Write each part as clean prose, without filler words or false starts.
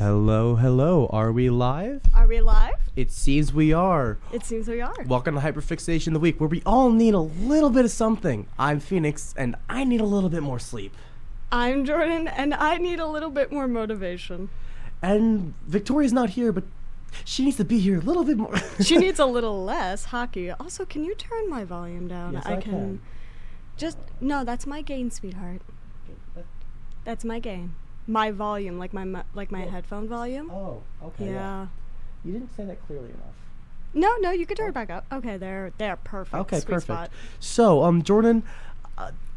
Hello, hello. Are we live? Are we live? It seems we are. It seems we are. Welcome to Hyperfixation of the Week, where we all need a little bit of something. I'm Phoenix, and I need a little bit more sleep. I'm Jordyn, and I need a little bit more motivation. And Victoria's not here, but she needs to be here a little bit more. She needs a little less hockey. Also, can you turn my volume down? Yes, I can. No, that's my gain, sweetheart. That's my gain. My volume, like my headphone volume. Oh, okay. Yeah. You didn't say that clearly enough. No, you can turn it back up. Okay, they're perfect. Okay, Sweet perfect. spot. So, Jordyn,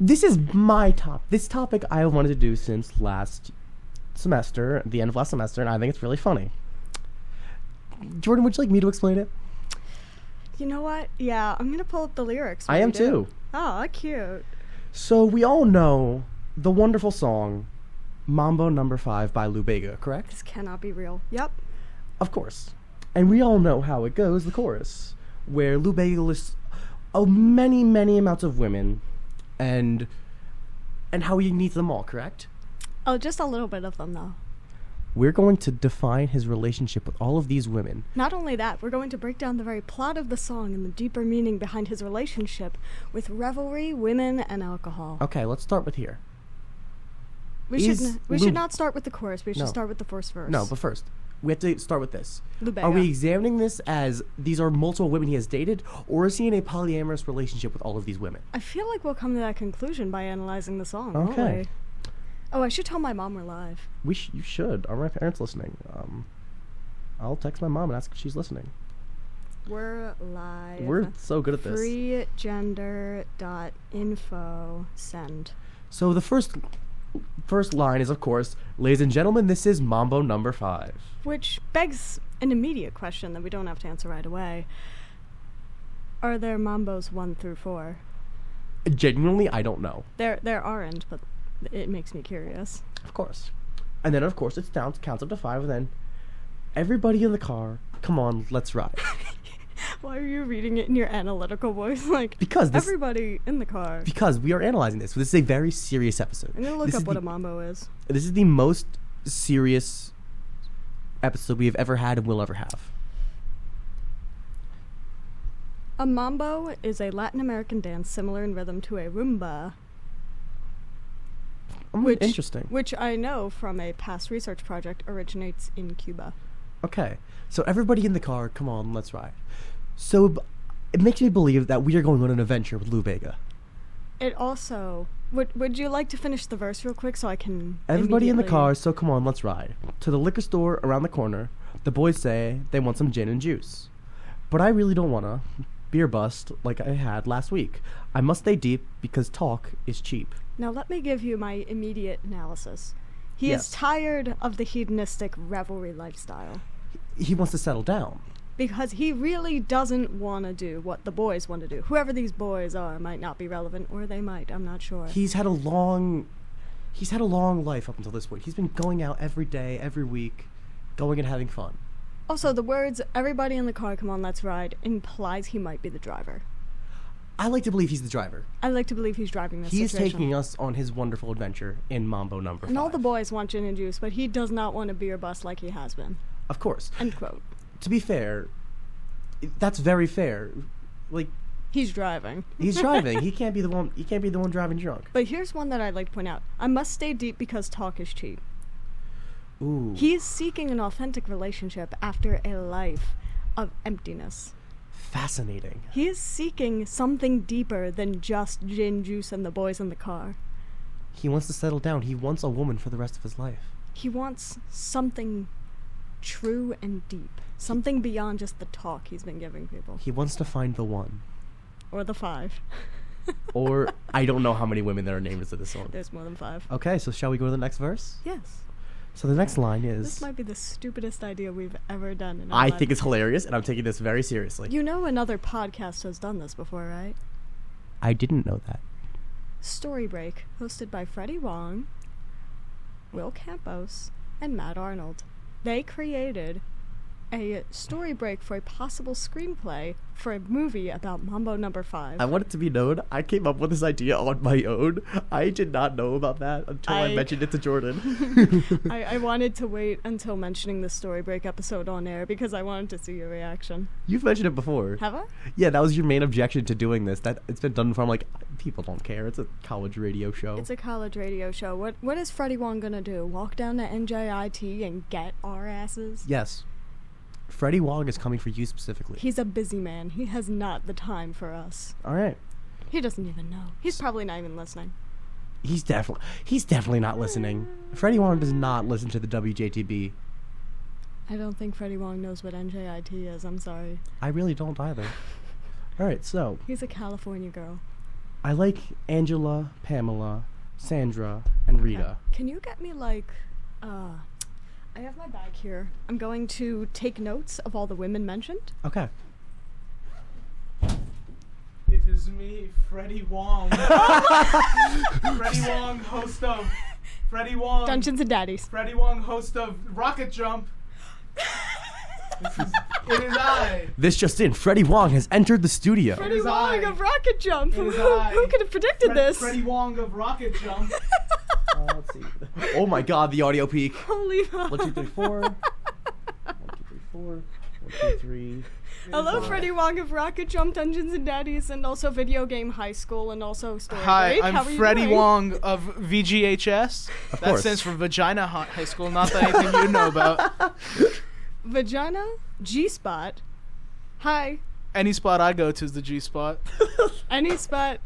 this is my This topic I wanted to do since last semester, the end of last semester, and I think it's really funny. Jordyn, would you like me to explain it? You know what? Yeah, I'm gonna pull up the lyrics. I am too. Oh, cute. So we all know the wonderful song Mambo No.5 by Lou Bega, correct? This cannot be real. Yep. Of course. And we all know how it goes, the chorus, where Lou Bega lists many, many amounts of women and how he needs them all, correct? Oh, just a little bit of them, though. We're going to define his relationship with all of these women. Not only that, we're going to break down the very plot of the song and the deeper meaning behind his relationship with revelry, women, and alcohol. Okay, let's start with here. We should not start with the chorus. We should start with the first verse. No, but first, we have to start with this. Lou Bega. Are we examining this as these are multiple women he has dated, or is he in a polyamorous relationship with all of these women? I feel like we'll come to that conclusion by analyzing the song. Okay. Won't we? Oh, I should tell my mom we're live. You should. Are my parents listening? I'll text my mom and ask if she's listening. We're live. We're so good at this. freegender.info send. So the first line is, of course, "Ladies and gentlemen, this is Mambo No.5. Which begs an immediate question that we don't have to answer right away. Are there Mambos 1 through 4? Genuinely, I don't know. There aren't, but it makes me curious. Of course. And then, of course, counts up to 5, and then everybody in the car, come on, let's ride. Why are you reading it in your analytical voice? Because everybody in the car. Because we are analyzing this. This is a very serious episode. I'm going to look up what a mambo is. This is the most serious episode we have ever had and will ever have. A mambo is a Latin American dance similar in rhythm to a rumba. Interesting. Which I know from a past research project originates in Cuba. Okay. So everybody in the car, come on, let's ride. So it makes me believe that we are going on an adventure with Lou Bega. It also... Would you like to finish the verse real quick so I can... Everybody in the car, so come on, let's ride. To the liquor store around the corner, the boys say they want some gin and juice. But I really don't want to beer bust like I had last week. I must stay deep because talk is cheap. Now let me give you my immediate analysis. He is tired of the hedonistic revelry lifestyle. He wants to settle down. Because he really doesn't want to do what the boys want to do. Whoever these boys are might not be relevant, or they might, I'm not sure. He's had a long life up until this point. He's been going out every day, every week, going and having fun. Also, the words, everybody in the car, come on, let's ride, implies he might be the driver. I like to believe he's the driver. I like to believe he's driving this situation. He's taking us on his wonderful adventure in Mambo No.5. And all the boys want gin and juice, but he does not want a beer bust like he has been. Of course. End quote. To be fair, that's very fair. He's driving. He's driving. He can't be the one driving drunk. But here's one that I'd like to point out. I must stay deep because talk is cheap. Ooh. He is seeking an authentic relationship after a life of emptiness. Fascinating. He is seeking something deeper than just gin, juice, and the boys in the car. He wants to settle down. He wants a woman for the rest of his life. He wants something true and deep. Something beyond just the talk he's been giving people. He wants to find the one. Or the 5. Or, I don't know how many women there are named to this song. There's more than 5. Okay, so shall we go to the next verse? Yes. So the next line is... This might be the stupidest idea we've ever done in our I life. think it's hilarious, and I'm taking this very seriously. You know another podcast has done this before, right? I didn't know that. Story Break, hosted by Freddie Wong, Will Campos, and Matt Arnold. They created a story break for a possible screenplay for a movie about Mambo No.5. I want it to be known, I came up with this idea on my own. I did not know about that until I mentioned it to Jordyn. I wanted to wait until mentioning the story break episode on air because I wanted to see your reaction. You've mentioned it before. Have I? Yeah, that was your main objection to doing this. That it's been done before. I'm like, people don't care. It's a college radio show. It's a college radio show. What is Freddie Wong gonna do? Walk down to NJIT and get our asses? Yes. Freddie Wong is coming for you specifically. He's a busy man. He has not the time for us. All right. He doesn't even know. He's probably not even listening. He's definitely not listening. Freddie Wong does not listen to the WJTB. I don't think Freddie Wong knows what NJIT is. I'm sorry. I really don't either. All right, so He's a California girl. I like Angela, Pamela, Sandra, and Rita. Can you get me I have my bag here. I'm going to take notes of all the women mentioned. Okay. It is me, Freddie Wong. Freddie Wong, host of Freddie Wong. Dungeons and Daddies. Freddie Wong, host of Rocket Jump. It is I. This just in, Freddie Wong has entered the studio. Freddie is Wong I. of Rocket Jump. It is Who I. could have predicted this? Freddie Wong of Rocket Jump. Let's see. Oh my god, the audio peak. Holy fuck. 1, 2, 3, 4. 1, 2, 3, 4. 1, 2, 3. Hello, Freddie Wong of Rocket Jump, Dungeons and Daddies, and also Video Game High School, and also Story Hi, Break. I'm How are you Freddie doing? Wong of VGHS. Of That course. stands for Vagina High School, not that anything you know about. Vagina, G-Spot. Hi. Any spot I go to is the G spot. Any spot.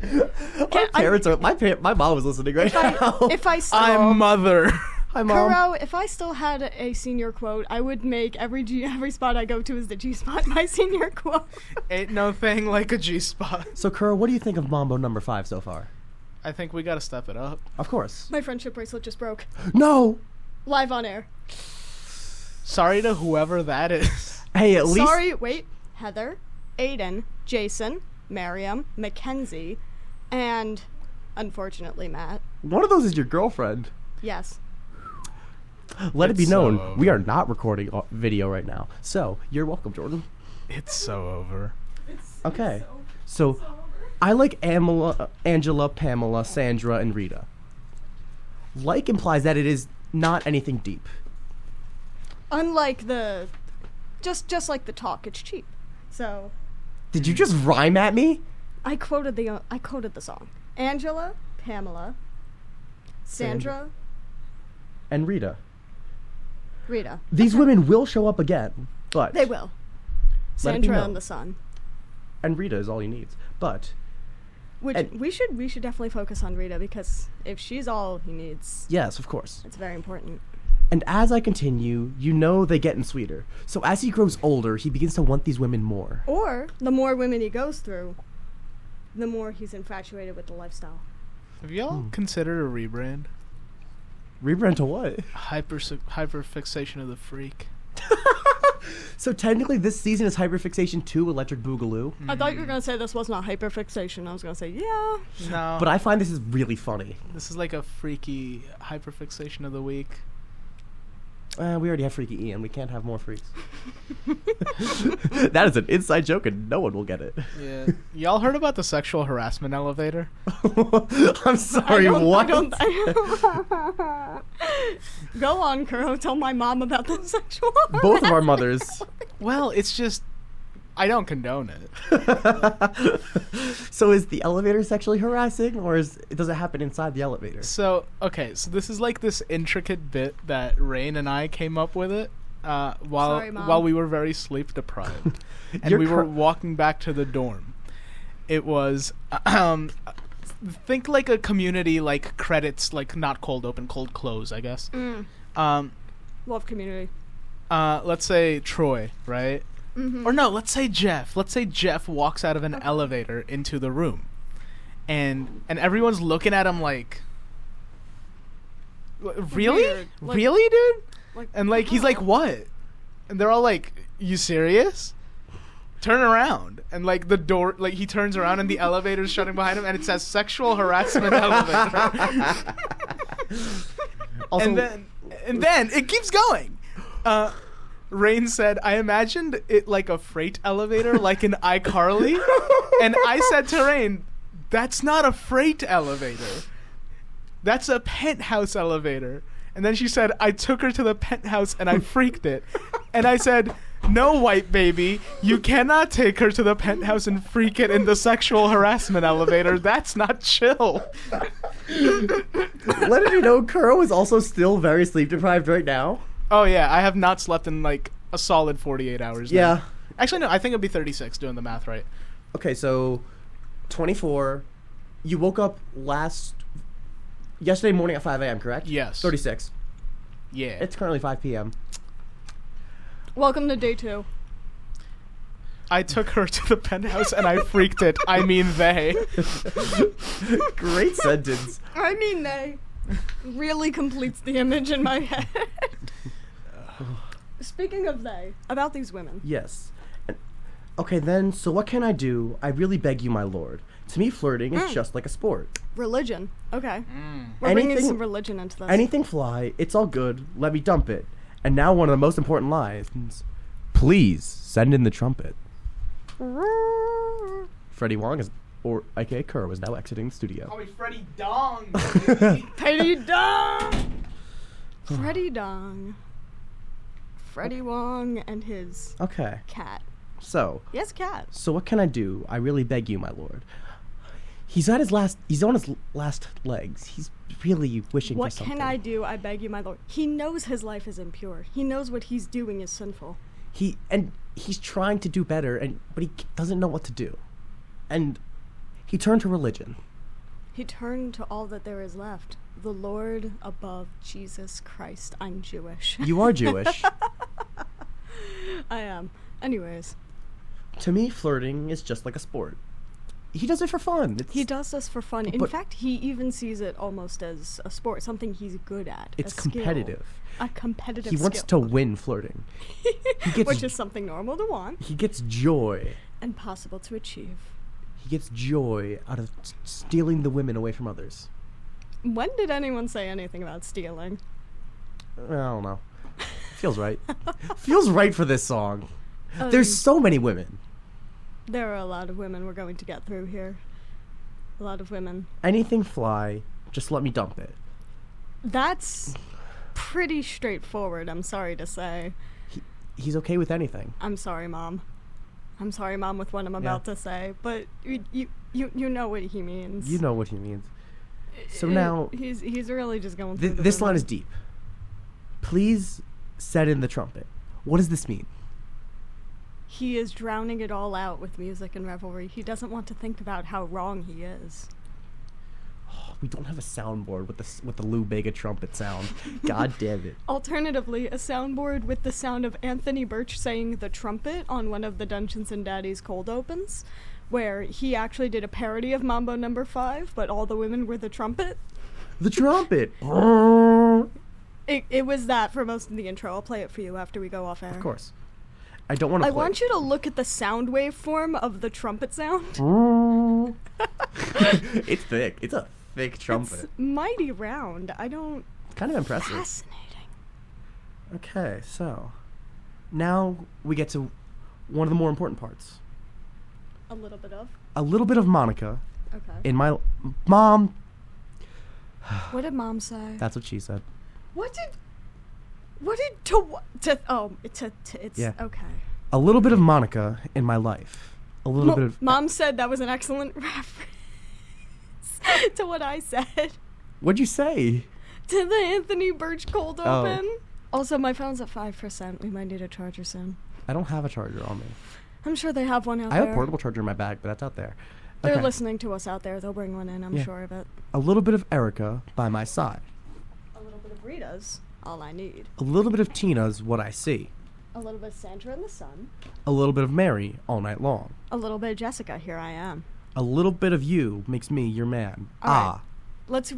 My parents are. My mom was listening right now. If I still... I'm mother. Hi, mom. Kuro, if I still had a senior quote, I would make every spot I go to is the G spot my senior quote. Ain't no thing like a G spot. So, Kuro, what do you think of Mambo No.5 so far? I think we gotta step it up. Of course. My friendship bracelet just broke. No. Live on air. Sorry to whoever that is. Hey, at least. Sorry, wait. Heather, Aiden, Jason, Miriam, Mackenzie, and unfortunately Matt. One of those is your girlfriend. Yes. Let it be It's so known, over. we are not recording video right now. So, you're welcome, Jordyn. It's so over. Okay. So, I like Angela, Pamela, Sandra, and Rita. Like implies that it is not anything deep. Unlike the... Just like the talk, it's cheap. So, Did you just rhyme at me? I quoted the song. Angela, Pamela, Sandra, And Rita. Rita. These women will show up again, but... They will. Let it be Sandra known. and the sun. And Rita is all he needs. But, Which And- we should definitely focus on Rita because if she's all he needs, yes, of course. it's very important. And as I continue, you know they getting sweeter. So as he grows older, he begins to want these women more. Or the more women he goes through, the more he's infatuated with the lifestyle. Have y'all considered a rebrand? Rebrand to what? Hyperfixation of the freak. So technically this season is Hyperfixation 2 Electric Boogaloo. I thought you were gonna say this was not hyperfixation. I was gonna say yeah. No. But I find this is really funny. This is like a freaky hyperfixation of the week. We already have Freaky Ian. We can't have more freaks. That is an inside joke and no one will get it. Yeah. Y'all heard about the sexual harassment elevator? I'm sorry, what? Go on, Kuro. Tell my mom about the sexual. Both of our mothers. Well, it's just I don't condone it. So is the elevator sexually harassing, or does it happen inside the elevator? So, okay, so this is like this intricate bit that Rain and I came up with it Sorry, Mom. while we were very sleep deprived. And You're we were walking back to the dorm. It was think like a community like credits, like not cold open, cold close, I guess. Love community. Let's say Troy, right? Mm-hmm. Or no, let's say Jeff. Let's say Jeff walks out of an elevator into the room. And everyone's looking at him like, really? Weird. Like- Really, dude? Like, And like he's like, what? And they're all like, you serious? Turn around. And like the door, like he turns around and the elevator's shutting behind him and it says sexual harassment elevator. Also, and then it keeps going. Rain said, I imagined it like a freight elevator, like in iCarly. And I said to Rain, that's not a freight elevator. That's a penthouse elevator. And then she said, I took her to the penthouse and I freaked it. And I said, no, white baby, you cannot take her to the penthouse and freak it in the sexual harassment elevator. That's not chill. Letting you know, Kuro is also still very sleep deprived right now. Oh, yeah, I have not slept in like a solid 48 hours now. Yeah. Actually, no, I think it'd be 36 doing the math right. Okay, so 24. You woke up yesterday morning at 5 a.m., correct? Yes. 36. Yeah. It's currently 5 p.m. Welcome to day 2. I took her to the penthouse and I freaked it. I mean they. Great sentence. I mean they. Really completes the image in my head. Speaking of they, about these women. Yes. Okay, then, so what can I do? I really beg you, my lord. To me, flirting is just like a sport. Religion. Okay. We're bringing Anything- some religion into this. Anything fly, it's all good, let me dump it. And now one of the most important lines. Please, send in the trumpet. Freddie Wong aka Kuro, is now exiting the studio. Call me Freddie Dong. Freddie Dong! Freddie Dong. Freddie Wong and his Okay, cat. so Yes, cat. what can I do? I really beg you, my lord. He's on his last legs. He's really wishing What for something. can I do? I beg you, my lord. He knows his life is impure. He knows what he's doing is sinful. He's trying to do better, but he doesn't know what to do. And he turned to religion. He turned to all that there is left. The Lord above Jesus Christ. I'm Jewish. You are Jewish. I am. Anyways. To me, flirting is just like a sport. He does it for fun. He does this for fun. In But- fact, he even sees it almost as a sport, something he's good at. It's a skill. competitive. A competitive He wants to skill. win flirting. He gets Which is something normal to want he gets joy. and possible to achieve. He gets joy out of stealing the women away from others. When did anyone say anything about stealing? I don't know. Feels right. Feels right for this song. Um, There's so many women. There are a lot of women we're going to get through here. A lot of women. Anything fly, just let me dump it. That's pretty straightforward, I'm sorry to say. He's okay with anything. I'm sorry, Mom. I'm sorry, Mom, with what I'm about to say, but you know what he means. You know what he means. So now, he's really just going through the this line women. is deep. Please set in the trumpet. What does this mean? He is drowning it all out with music and revelry. He doesn't want to think about how wrong he is. We don't have a soundboard with the Lou Bega trumpet sound. God damn it. Alternatively, a soundboard with the sound of Anthony Birch saying the trumpet on one of the Dungeons and Daddy's cold opens, where he actually did a parody of Mambo No.5, but all the women were the trumpet. The trumpet. It was that for most of the intro. I'll play it for you after we go off air. Of course. I don't want to I play. want you to look at the sound waveform of the trumpet sound. It's thick. It's a thick trumpet. It's mighty round. It's kind of impressive. Fascinating. Okay, so now we get to one of the more important parts. A little bit of. A little bit of Monica Okay. in my mom. What did Mom say? That's what she said. It's Yeah. okay. A little bit of Monica in my life. A little bit of. Mom said that was an excellent reference to what I said. What'd you say? To the Anthony Birch cold Oh. open. Also, my phone's at 5%. We might need a charger soon. I don't have a charger on me. I'm sure they have one out I there. have a portable charger in my bag, but that's out there. They're Okay. listening to us out there. They'll bring one in. I'm Yeah. sure of it. A little bit of Erica by my side. A little bit of Rita's. All I need. A little bit of Tina's what I see. A little bit of Sandra in the sun. A little bit of Mary all night long. A little bit of Jessica. Here I am. A little bit of you makes me your man. All right. Let's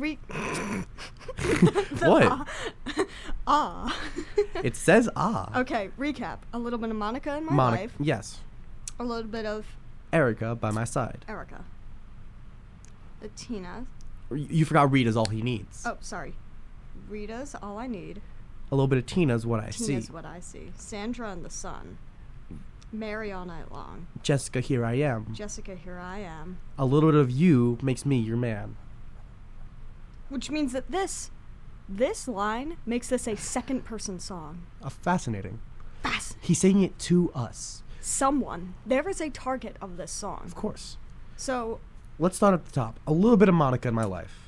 What? Ah. It says ah. Okay, recap. A little bit of Monica in my Monica. life. Yes. A little bit of Erica by my side. Erica. Tina. You forgot Rita's all he needs. Oh, sorry. Rita's all I need. A little bit of Tina's what I see. Tina's what I see. Sandra and the Sun. Mary all night long. Jessica, here I am. Jessica, here I am. A little bit of you makes me your man. Which means that this line makes this a second-person song. Fascinating. Fascinating. He's saying it to us. Someone. There is a target of this song. Of course. So... let's start at the top. A little bit of Monica in my life.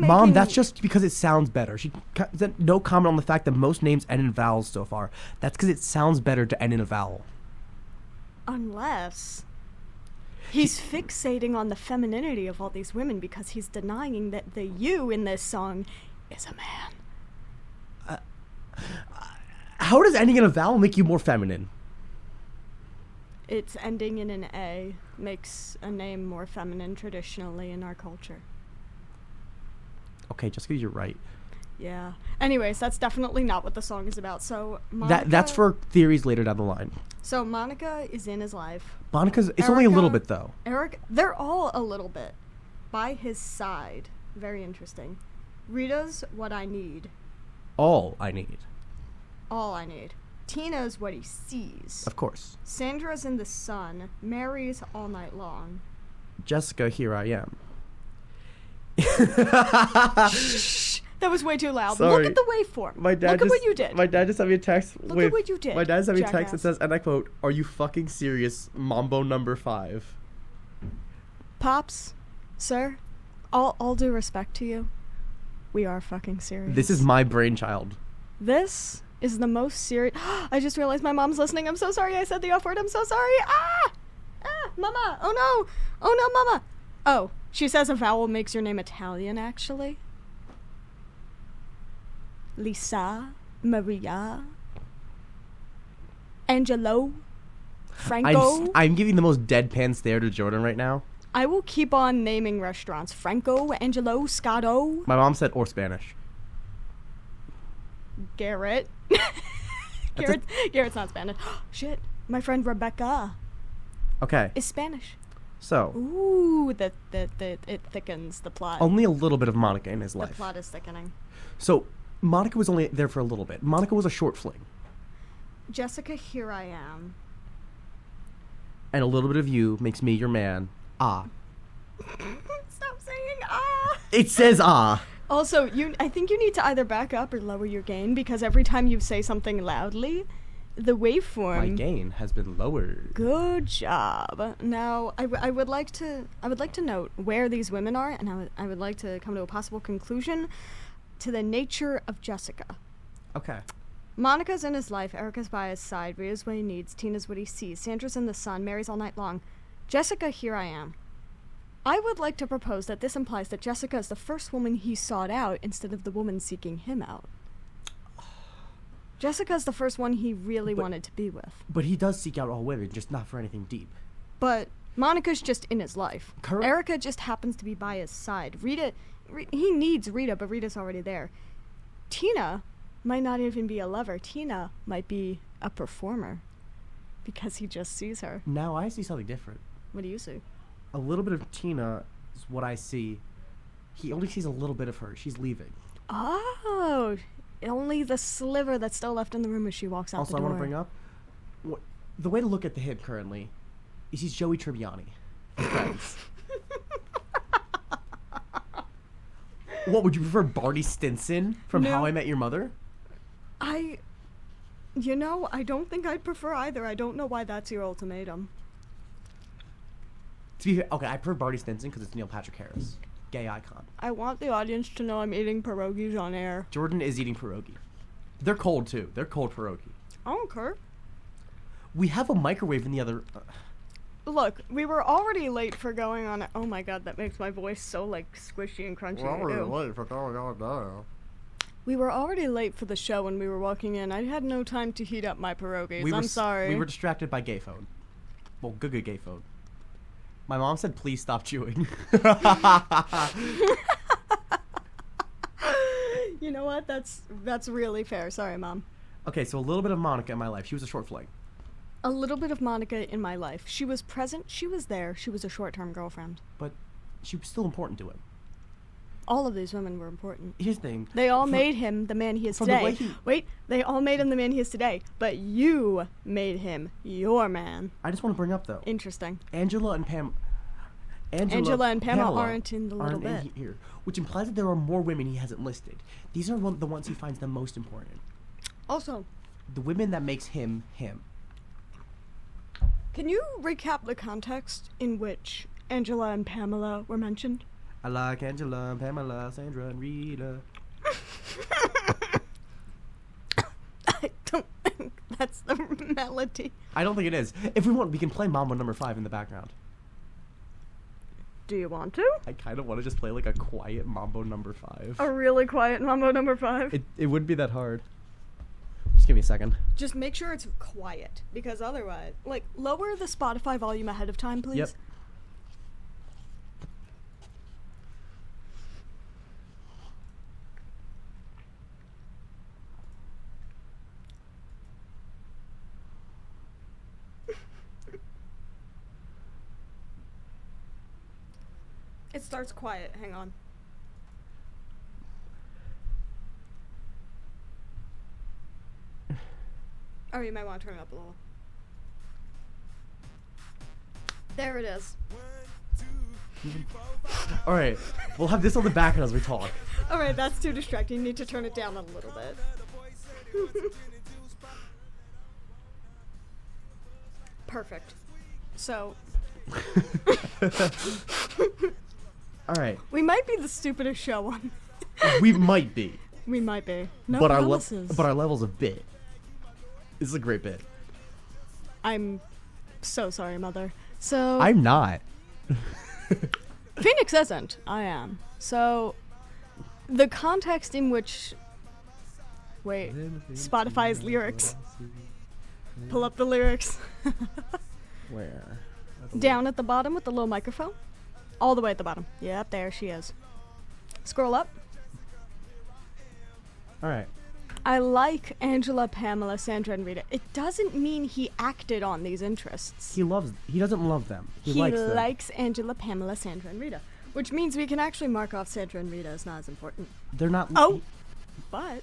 Mom, that's just because it sounds better. No comment on the fact that most names end in vowels so far. That's because it sounds better to end in a vowel. Unless he's fixating on the femininity of all these women because he's denying that the you in this song is a man. How does ending in a vowel make you more feminine? It's ending in an A makes a name more feminine traditionally in our culture. Okay, just because you're right. Yeah. Anyways, that's definitely not what the song is about. So Monica, that's for theories later down the line. So Monica is in his life. It's only a little bit though. They're all a little bit by his side. Very interesting. Rita's what I need. All I need. All I need. Tina's what he sees. Of course. Sandra's in the sun. Mary's all night long. Jessica, here I am. Shh, that was way too loud. Sorry. Look at the waveform. Look at what you did. My dad just sent me a text. Look at what you did. My dad sent me a text that jackass. says, and I quote, "Are you fucking serious? Mambo No.5." Pops, sir, all due respect to you, we are fucking serious. This is my brainchild. This is the most serious. I just realized my mom's listening. I'm so sorry I said the F word. I'm so sorry. Mama. Oh no. Oh no, mama. Oh, she says a vowel makes your name Italian, actually. Lisa, Maria, Angelo, Franco. I'm giving the most deadpan stare to Jordyn right now. I will keep on naming restaurants. Franco, Angelo, Scotto. My mom said, or Spanish. Garrett. Garrett's not Spanish. Shit. My friend Rebecca Okay. is Spanish. So. Ooh, it thickens the plot. Only a little bit of Monica in his The life. plot is thickening. So, Monica was only there for a little bit. Monica was a short fling. Jessica, here I am. And a little bit of you makes me your man. Ah. Stop saying ah. It says ah. Also, I think you need to either back up or lower your gain because every time you say something loudly, the waveform. My gain has been lowered. Good job. Now, I would like to note where these women are, and I would like to come to a possible conclusion to the nature of Jessica. Okay. Monica's in his life, Erica's by his side, Rita's what he needs, Tina's what he sees, Sandra's in the sun, Mary's all night long. Jessica, here I am. I would like to propose that this implies that Jessica is the first woman he sought out instead of the woman seeking him out. Jessica's the first one he really wanted to be with. But he does seek out all women, just not for anything deep. But Monica's just in his life. Correct. Erica just happens to be by his side. He needs Rita, but Rita's already there. Tina might not even be a lover. Tina might be a performer because he just sees her. Now I see something different. What do you see? A little bit of Tina is what I see. He only sees a little bit of her. She's leaving. Oh, only the sliver that's still left in the room as she walks out Also, the door. I want to bring up, the way to look at him currently is he's Joey Tribbiani. Friends. What, would you prefer Barney Stinson from No. How I Met Your Mother? I don't think I'd prefer either. I don't know why that's your ultimatum. To be fair, okay, I prefer Barney Stinson because it's Neil Patrick Harris. Gay icon. I want the audience to know I'm eating pierogies on air. Jordyn is eating pierogi. They're cold, too. They're cold pierogi. I don't care. We have a microwave in the other... Look, we were already late for going on. Oh my god, that makes my voice so like squishy and crunchy. We were already late for the show when we were walking in. I had no time to heat up my pierogies. I'm sorry. We were distracted by gay phone. Well, good gay phone. My mom said, please stop chewing. You know what? That's really fair. Sorry, Mom. Okay, so a little bit of Monica in my life. She was a short fling. A little bit of Monica in my life. She was present. She was there. She was a short-term girlfriend. But she was still important to him. All of these women were important. Here's the thing. They all made him the man he is from the way today. Wait, they all made him the man he is today, but you made him your man. I just want to bring up, though. Interesting. Angela and Pamela aren't in the little bit. Here, which implies that there are more women he hasn't listed. These are the ones he finds the most important. Also, the women that makes him him. Can you recap the context in which Angela and Pamela were mentioned? I like Angela and Pamela, Sandra and Rita. I don't think that's the melody. I don't think it is. If we want, we can play Mambo No.5 in the background. Do you want to? I kind of want to just play like a quiet Mambo No.5. A really quiet Mambo No.5? It wouldn't be that hard. Just give me a second. Just make sure it's quiet, because otherwise, like, lower the Spotify volume ahead of time, please. Yep. It starts quiet. Hang on. Oh, you might want to turn it up a little. There it is. Alright, we'll have this on the background as we talk. Alright, that's too distracting. You need to turn it down a little bit. Perfect. So. Alright. We might be the stupidest show on. We might be. We might be. No but promises. our level's a bit. This is a great bit. I'm so sorry, Mother. So. I'm not. Phoenix isn't. I am. So, the context in which... Wait. Spotify's lyrics. Pull up the lyrics. Where? Down at the bottom with the little microphone. All the way at the bottom. Yep, there she is. Scroll up. Alright. I like Angela, Pamela, Sandra, and Rita. It doesn't mean he acted on these interests. He doesn't love them. He likes them. likes Angela, Pamela, Sandra, and Rita. Which means we can actually mark off Sandra and Rita as not as important. They're not... Oh! But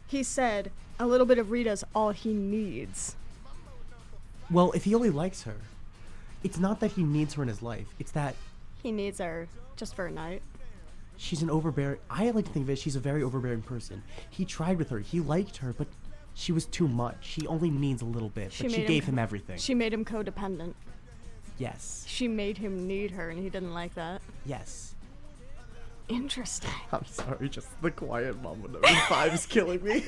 he said a little bit of Rita's all he needs. Well, if he only likes her, it's not that he needs her in his life. It's that... He needs her just for a night. She's an overbearing... I like to think of it, she's a very overbearing person. He tried with her. He liked her, but she was too much. She only needs a little bit, but she gave him everything. She made him codependent. Yes. She made him need her, and he didn't like that. Yes. Interesting. I'm sorry, just the quiet Mambo No.5 is killing me.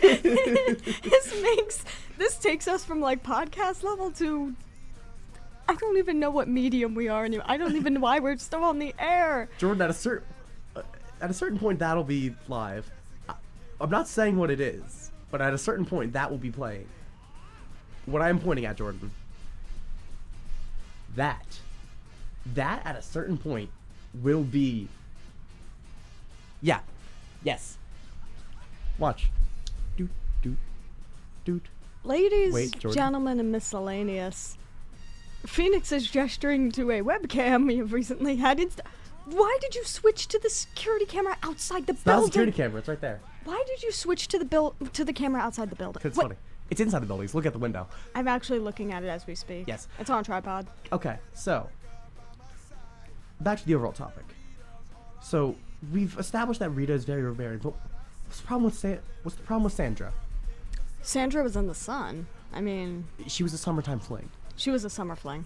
This takes us from, like, podcast level to... I don't even know what medium we are anymore. I don't even know why we're still on the air. Jordyn, at a certain point, that'll be live. I'm not saying what it is, but at a certain point, that will be playing. What I am pointing at, Jordyn, that at a certain point will be... Yeah. Yes. Watch. Doot, doot, doot. Ladies, gentlemen, and miscellaneous. Phoenix is gesturing to a webcam we have recently had. Why did you switch to the security camera outside the building? It's not a security camera. It's right there. Why did you switch to the camera outside the building? Because it's funny. It's inside the building. So look at the window. I'm actually looking at it as we speak. Yes. It's on a tripod. Okay, so back to the overall topic. So we've established that Rita is very overbearing, but what's the problem with Sandra? Sandra was in the sun. I mean, she was a summertime fling. She was a summer fling.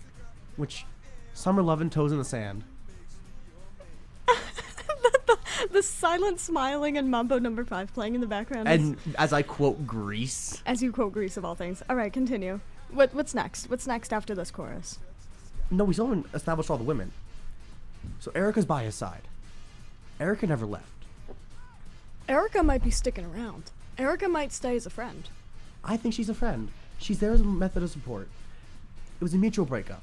Which, summer lovin', toes in the sand. the silent smiling and Mambo No.5 playing in the background. And as I quote Grease. As you quote Grease of all things. All right, continue. What's next? What's next after this chorus? No, we still haven't established all the women. So Erica's by his side. Erica never left. Erica might be sticking around. Erica might stay as a friend. I think she's a friend. She's there as a method of support. It was a mutual breakup.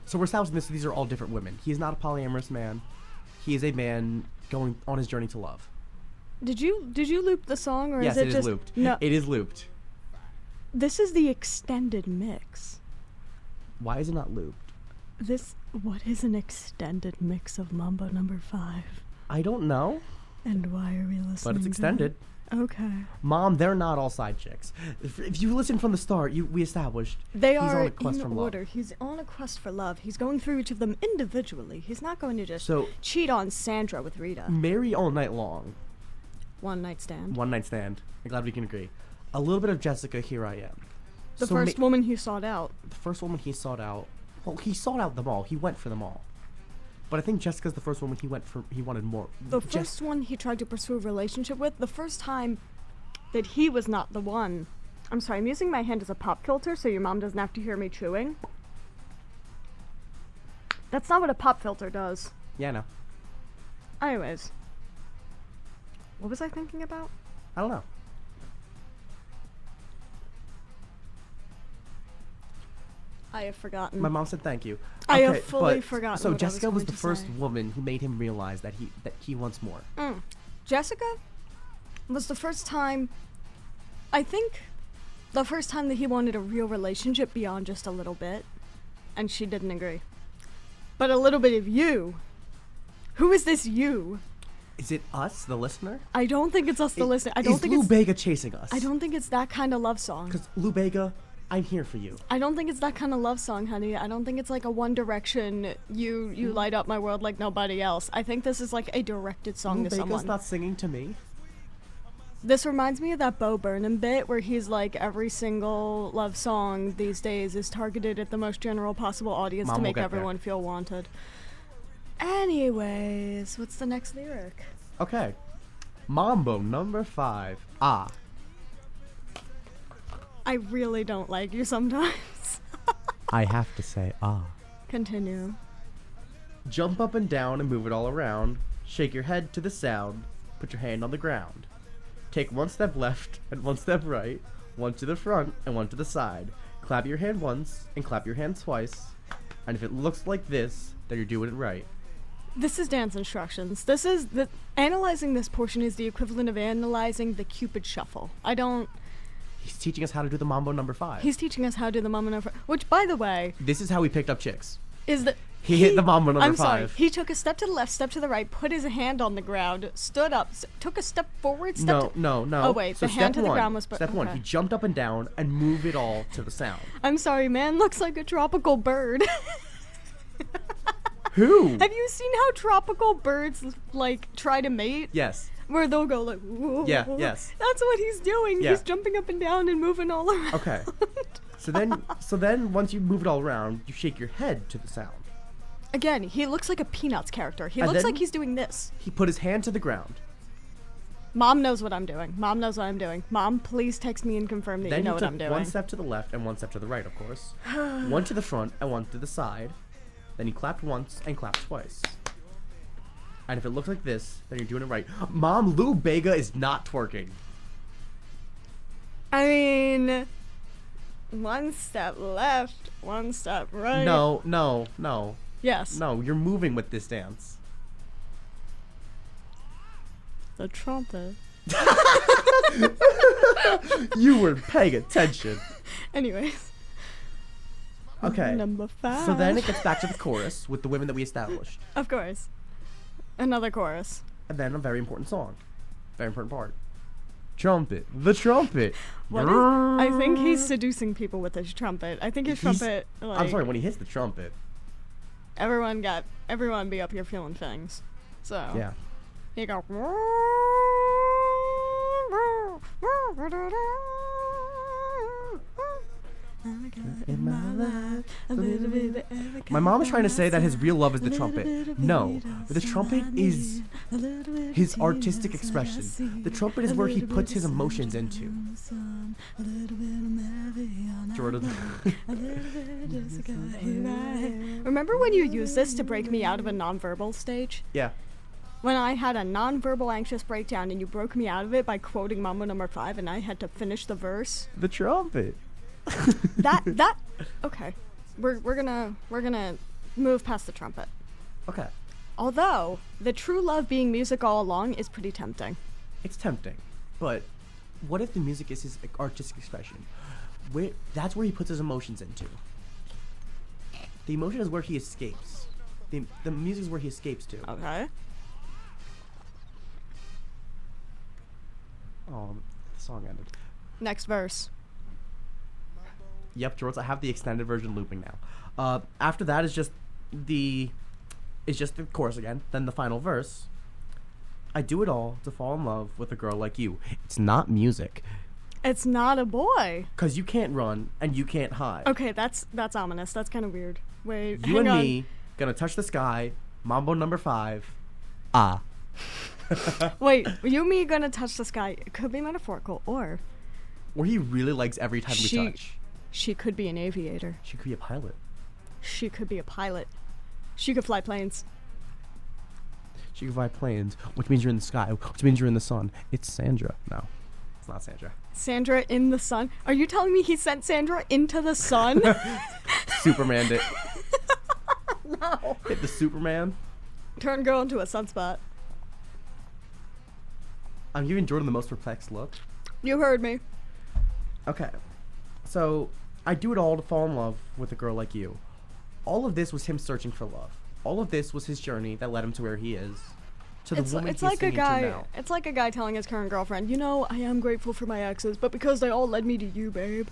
So we're establishing this. These are all different women. He is not a polyamorous man. He is a man going on his journey to love. Did you loop the song, or yes, is it just... Yes, it is looped. No. It is looped. This is the extended mix. Why is it not looped? What is an extended mix of Mambo No.5? I don't know, And why are we listening? but it's to extended. it? Okay. Mom, they're not all side chicks. If you listen from the start, we established They he's are on a quest in from order. love. He's on a quest for love. He's going through each of them individually. He's not going to just So cheat on Sandra with Rita. marry all night long. One night stand. One night stand. I'm glad we can agree. A little bit of Jessica, here I am. The So first woman he sought out. the first woman he sought out. Well, he sought out them all. He went for them all. But I think Jessica's the first woman he went for. He wanted more. The first one he tried to pursue a relationship with. The first time that he was not the one. I'm sorry, I'm using my hand as a pop filter so your mom doesn't have to hear me chewing. That's not what a pop filter does. Yeah, no. Anyways. What was I thinking about? I don't know. I have forgotten. My mom said thank you. I have Okay, fully but- forgotten So what I was Jessica was going the to first say. woman who made him realize that he wants more. Jessica was the first time, I think, the first time that he wanted a real relationship beyond just a little bit, and she didn't agree. But a little bit of you. Who is this you? Is it us, the listener? I don't think it's us, the listener. I don't think Lou it's. Bega chasing us? I don't think it's that kind of love song. Because Lou Bega, I'm here for you. I don't think it's that kind of love song, honey. I don't think it's like a One Direction. You light up my world like nobody else. I think this is like a directed song Lou to Bega's someone. not singing to me. This reminds me of that Bo Burnham bit where he's like, every single love song these days is targeted at the most general possible audience Mom to will make get there. everyone feel wanted. Anyways, what's the next lyric? Okay. Mambo No.5. Ah. I really don't like you sometimes. I have to say ah. Continue. Jump up and down and move it all around. Shake your head to the sound. Put your hand on the ground. Take one step left and one step right. One to the front and one to the side. Clap your hand once and clap your hand twice. And if it looks like this, then you're doing it right. This is dance instructions. Analyzing this portion is the equivalent of analyzing the Cupid Shuffle. He's teaching us how to do the Mambo No.5. He's teaching us how to do the Mambo No.5, which, by the way, This is how he picked up chicks. is the... He hit the Mambo I'm sorry. No.5. He took a step to the left, step to the right, put his hand on the ground, stood up, took a step forward, No. Oh, wait, the hand to the ground was... Step one, okay. he jumped up and down and moved it all to the sound. I'm sorry, man looks like a tropical bird. Who? Have you seen how tropical birds, like, try to mate? Yes. Where they'll go like... Whoa. Yeah, yes. That's what he's doing. Yeah. He's jumping up and down and moving all around. Okay. So then once you move it all around, you shake your head to the sound. Again, he looks like a Peanuts character. He And looks then- like he's doing this. He put his hand to the ground. Mom knows what I'm doing. Mom knows what I'm doing. Mom, please text me and confirm that Then you know he what took I'm doing. one step to the left and one step to the right, of course. One to the front and one to the side. Then he clapped once and clapped twice. And if it looks like this, then you're doing it right. Mom, Lou Bega is not twerking. I mean, one step left, one step right. No. Yes. No, you're moving with this dance. The trumpet. You were paying attention. Anyways. Okay. Number 5. So then it gets back to the chorus with the women that we established. Of course. Another chorus. And then a very important song. Very important part. Trumpet. The trumpet. I think he's seducing people with his trumpet. I think his He's- trumpet, like, I'm sorry, when he hits the trumpet. everyone be up here feeling things. So. Yeah. You go. In my life, my mom is trying to say that his real love is the trumpet. No, the trumpet is his artistic expression. The trumpet is where he puts his emotions into. Jordyn. Remember when you used this to break me out of a nonverbal stage? Yeah. When I had a nonverbal anxious breakdown and you broke me out of it by quoting Mambo No.5 and I had to finish the verse? The trumpet. Okay. We're gonna move past the trumpet. Okay. Although, the true love being music all along is pretty tempting. It's tempting, but what if the music is his artistic expression? That's where he puts his emotions into. The emotion is where he escapes. The music is where he escapes to. Okay. Oh, the song ended. Next verse. Yep, George, I have the extended version looping now. After that is just the chorus again, then the final verse. I do it all to fall in love with a girl like you. It's not music. It's not a boy. 'Cause you can't run and you can't hide. Okay, that's ominous. That's kind of weird. Wait, You hang and on. me, gonna touch the sky, Mambo No. 5. Ah. Wait, you and me gonna touch the sky. It could be metaphorical, or Or he really likes every time we touch. she could be an aviator. She could be a pilot. She could be a pilot. She could fly planes. She could fly planes, which means you're in the sky, which means you're in the sun. It's Sandra. No, it's not Sandra. Sandra in the sun? Are you telling me he sent Sandra into the sun? Superman did. No. Hit the Superman. Turn girl into a sunspot. I'm giving Jordan the most perplexed look. You heard me. Okay. So, I do it all to fall in love with a girl like you. All of this was him searching for love. All of this was his journey that led him to where he is. To the woman It's he's like a singing to guy. now. It's like a guy telling his current girlfriend, "You know, I am grateful for my exes, but because they all led me to you, babe."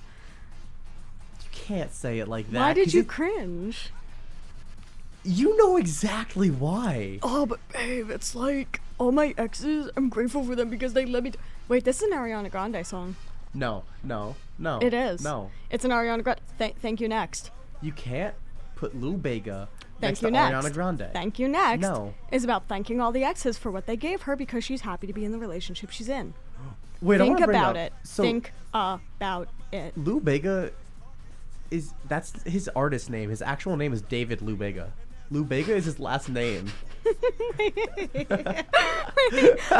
You can't say it like that. Why did 'cause you cringe? You know exactly why. Oh, but babe, it's like all my exes. I'm grateful for them because they led me to. Wait, this is an Ariana Grande song. No. It is. No. It's an Ariana Grande. Thank you next. You can't put Lou Bega Thank next you to next. Ariana Grande. Thank you next. No. Is about thanking all the exes for what they gave her because she's happy to be in the relationship she's in. Wait, I Think wanna bring about up- it. So, Think about it. Lou Bega that's his artist name. His actual name is David Lou Bega. Lou Bega is his last name.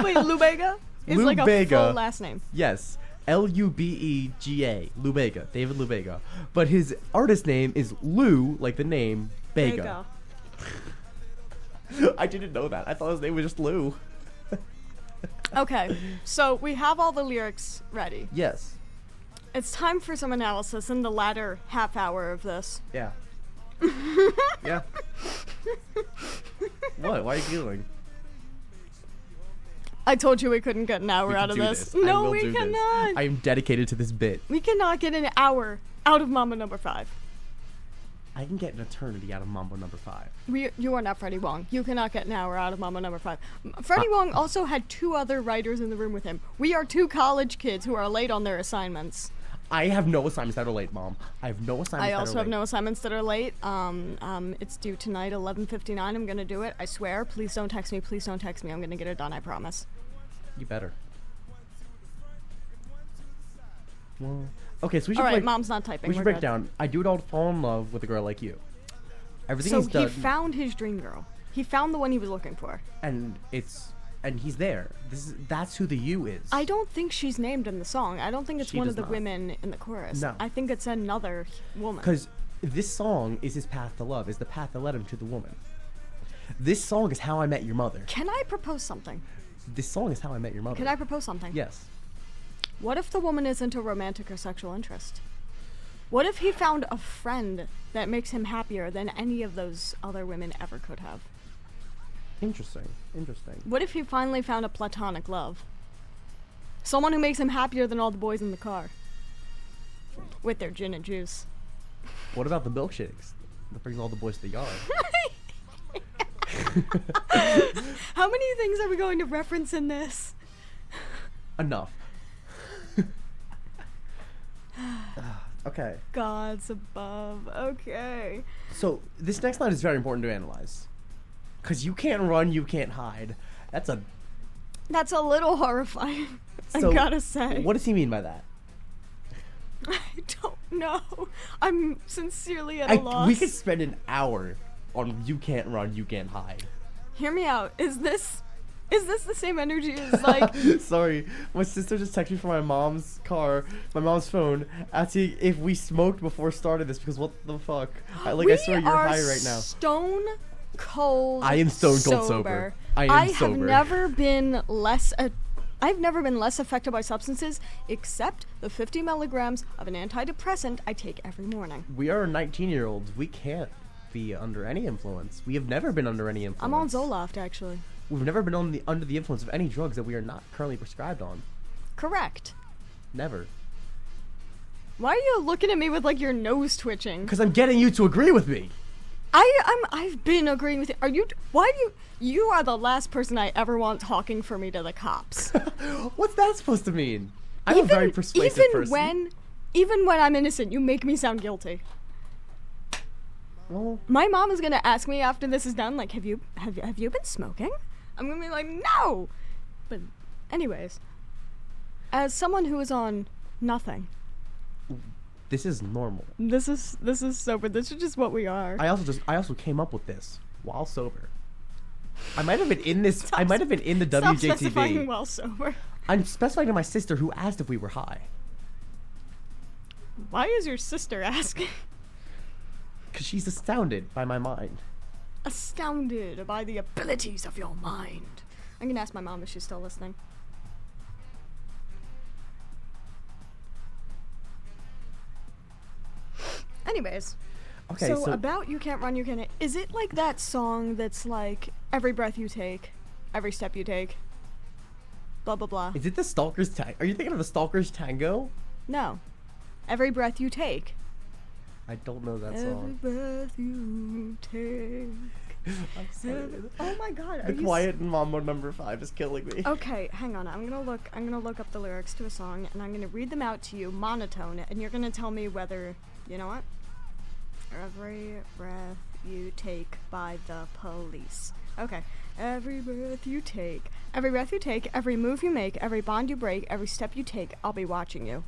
Wait, Lou Bega is Lou like a Bega. full last name. Yes. Lubega. Lou Bega. David Lou Bega. But his artist name is Lou, like the name, Bega. I didn't know that. I thought his name was just Lou. Okay, so we have all the lyrics ready. Yes. It's time for some analysis in the latter half hour of this. Yeah. Yeah. What? Why are you giggling? I told you we couldn't get an hour We out can of do this. I No, will we do this. cannot. I am dedicated to this bit. We cannot get an hour out of Mambo No. 5. I can get an eternity out of Mambo No. 5. You are not Freddie Wong. You cannot get an hour out of Mambo No. 5. Freddie Wong also had 2 other writers in the room with him. We are 2 college kids who are late on their assignments. I have no assignments that are late, Mom. I have no assignments I that are also have late. no assignments that are late. It's due tonight, 11:59. I'm gonna do it. I swear. Please don't text me. Please don't text me. I'm gonna get it done. I promise. You better. Well, okay, so we should All right, break, Mom's not typing. we should We're break good. down. I do it all to fall in love with a girl like you. Everything So he's he done, found his dream girl. He found the one he was looking for. and he's there. That's who the you is. I don't think she's named in the song. I don't think it's She one does of the not. women in the chorus. No. I think it's another woman. Because this song is his path to love. Is the path that led him to the woman. This song is how I met your mother. Can I propose something? This song is how I met your mother. Can I propose something? Yes. What if the woman isn't a romantic or sexual interest? What if he found a friend that makes him happier than any of those other women ever could have? Interesting. What if he finally found a platonic love? Someone who makes him happier than all the boys in the car. With their gin and juice. What about the milkshakes? That brings all the boys to the yard. How many things are we going to reference in this? Enough. Okay. Gods above. Okay. So this next line is very important to analyze. Because you can't run, you can't hide. That's a... That's a little horrifying, So I gotta say. What does he mean by that? I don't know. I'm sincerely at a loss. We could spend an hour on you can't run, you can't hide. Hear me out. Is this the same energy as like Sorry, my sister just texted me from my mom's phone, asking if we smoked before starting this, because what the fuck? I swear you're high right now. Stone cold. I am stone cold sober. I am have sober. never been less. I've never been less affected by substances, except the 50 milligrams of an antidepressant I take every morning. We are 19-year-olds. We can't be under any influence. We have never been under any influence. I'm on Zoloft, actually. We've never been under the influence of any drugs that we are not currently prescribed on. Correct. Never. Why are you looking at me with, like, your nose twitching? Because I'm getting you to agree with me. I've been agreeing with you. You are the last person I ever want talking for me to the cops. What's that supposed to mean? I'm a very persuasive person. Even when I'm innocent, you make me sound guilty. Well, My mom is gonna ask me after this is done, like, have you been smoking? I'm gonna be like, no. But, anyways, as someone who is on nothing, this is normal. this is sober. This is just what we are. I also came up with this while sober. I might have been in this. I might have been in the Stop specifying WJTV. while sober. I'm specifying to my sister who asked if we were high. Why is your sister asking? Because she's astounded by my mind. Astounded by the abilities of your mind. I'm gonna ask my mom if she's still listening. Anyways, Okay, so so about You Can't Run, You Can't. Is it like that song that's like every breath you take, every step you take, blah blah blah? is it the Stalker's Tango? Are you thinking of the Stalker's Tango? No, every breath you take. I don't know that Every song. breath you take. I'm sorry. Oh my God! The Quiet and Mambo No.5 is killing me. Okay, hang on. I'm gonna look up the lyrics to a song, and I'm gonna read them out to you monotone, and you're gonna tell me whether you know what. Every breath you take by the police. Okay. Every breath you take, every move you make, every bond you break, every step you take, I'll be watching you.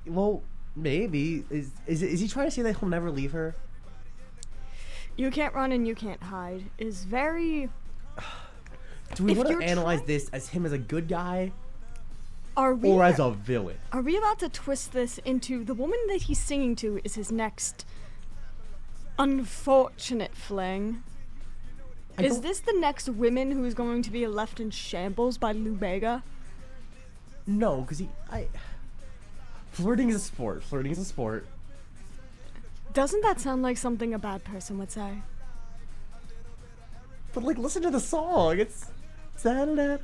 Well, maybe is he trying to say that he'll never leave her? You can't run and you can't hide is very. Do we If want to you're analyze trying- this as him as a good guy Are we? or as a villain? Are we about to twist this into the woman that he's singing to is his next unfortunate fling? Is this the next woman who is going to be left in shambles by Lou Bega? No, because flirting is a sport. Flirting is a sport. Doesn't that sound like something a bad person would say? But like, listen to the song. It's. Look,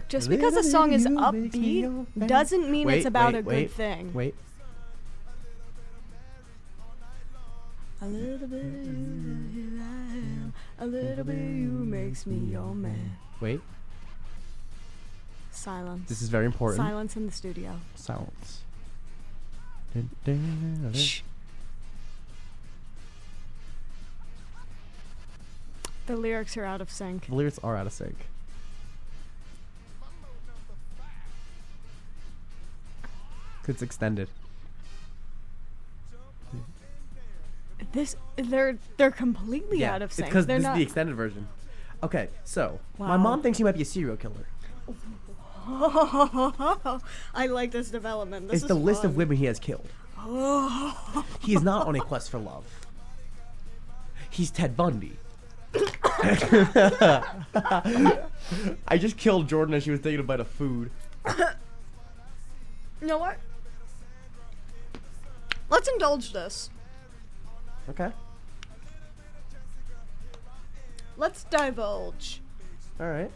just because a song is upbeat doesn't mean it's about a good thing. Wait. A little bit of you I am, a little bit of you makes me your man. Wait. Silence. This is very important. Silence in the studio. Silence. Shh. The lyrics are out of sync. The lyrics are out of sync. It's extended. They're completely out of sync. Because They're this not. is the extended version. Okay, so my Wow. mom thinks he might be a serial killer. I like this development. This It's is the list of fun. women he has killed. He is not on a quest for love. He's Ted Bundy. I just killed Jordyn as she was taking a bite of food. You know what? Let's indulge this. Okay. Let's divulge. All right.